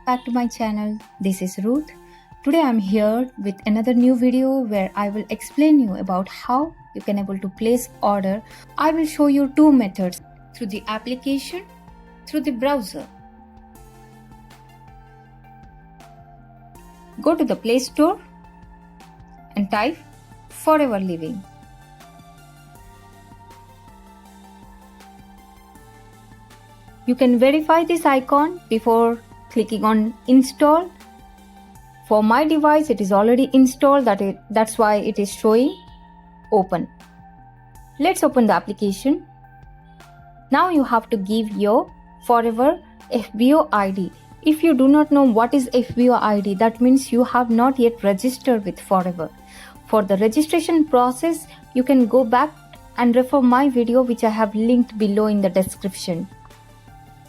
back to my channel. This is Ruth. Today I'm here with another new video where I will explain you about how you can able to place order. I will show you two methods, through the application, through the browser. Go to the Play Store and type Forever Living. You can verify this icon before clicking on install. For my device it is already installed, that's why it is showing open. Let's open the application. Now you have to give your Forever FBO ID. If you do not know what is FBO ID, that means you have not yet registered with Forever. For the registration process, you can go back and refer my video which I have linked below in the description.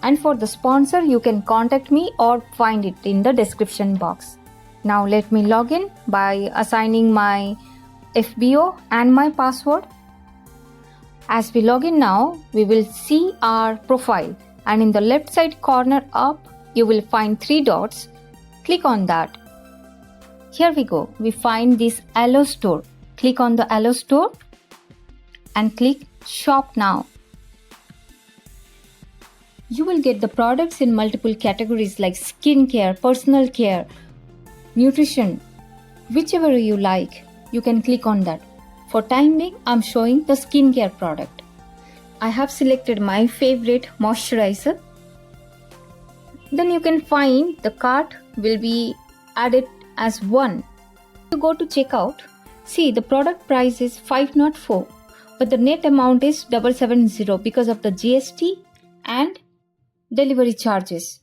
And for the sponsor, you can contact me or find it in the description box. Now let me log in by assigning my FBO and my password. As we log in now, we will see our profile, and in the left side corner up, you will find three dots. Click on that. Here we go. We find this Allo Store. Click on the Allo Store and click Shop Now. You will get the products in multiple categories like skincare, personal care, nutrition, whichever you like. You can click on that. For time being, I'm showing the skincare product. I have selected my favorite moisturizer. Then you can find the cart will be added as one. You go to checkout. See, the product price is 504, but the net amount is 770 because of the GST and delivery charges.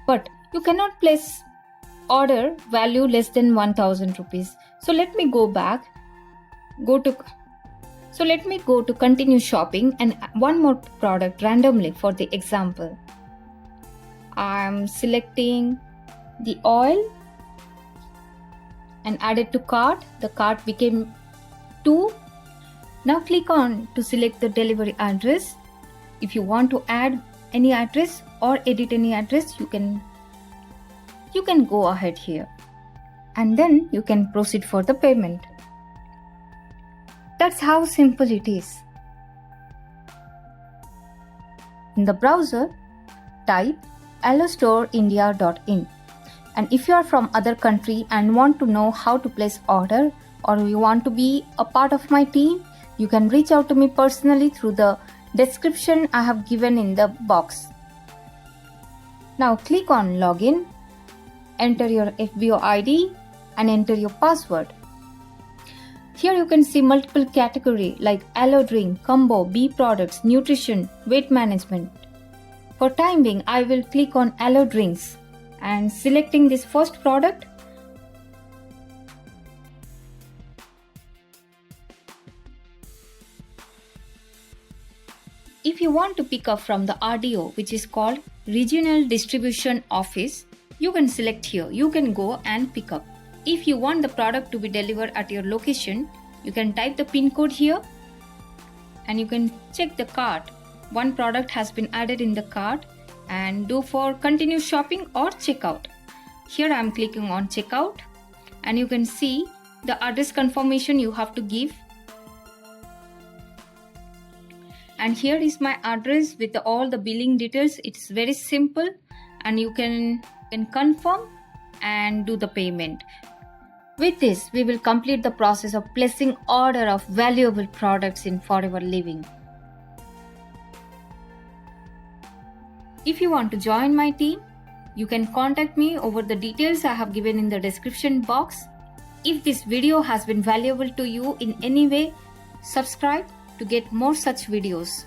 But you cannot place order value less than 1000 rupees. So let me go back. Let me go to continue shopping and one more product randomly for the example. I'm selecting the oil and add it to cart. The cart became 2. Now click on to select the delivery address. If you want to add any address or edit any address, you can go ahead here, and then you can proceed for the payment. That's how simple it is. In the browser, type allostoreindia.in, and if you are from other country and want to know how to place order, or you want to be a part of my team, you can reach out to me personally through the description I have given in the box. Now click on login, enter your FBO ID and enter your password. Here you can see multiple category like Allo Drink, Combo, Bee Products, Nutrition, Weight Management. For time being, I will click on Allo Drinks and selecting this first product. If you want to pick up from the RDO, which is called Regional Distribution Office, you can select here. You can go and pick up. If you want the product to be delivered at your location, you can type the pin code here and you can check the cart. One product has been added in the cart and do for continue shopping or checkout. Here I am clicking on checkout and you can see the address confirmation you have to give. And here is my address with all the billing details. It's very simple and you can confirm and do the payment. With this, we will complete the process of placing order of valuable products in Forever Living. If you want to join my team, you can contact me over the details I have given in the description box. If this video has been valuable to you in any way, subscribe to get more such videos.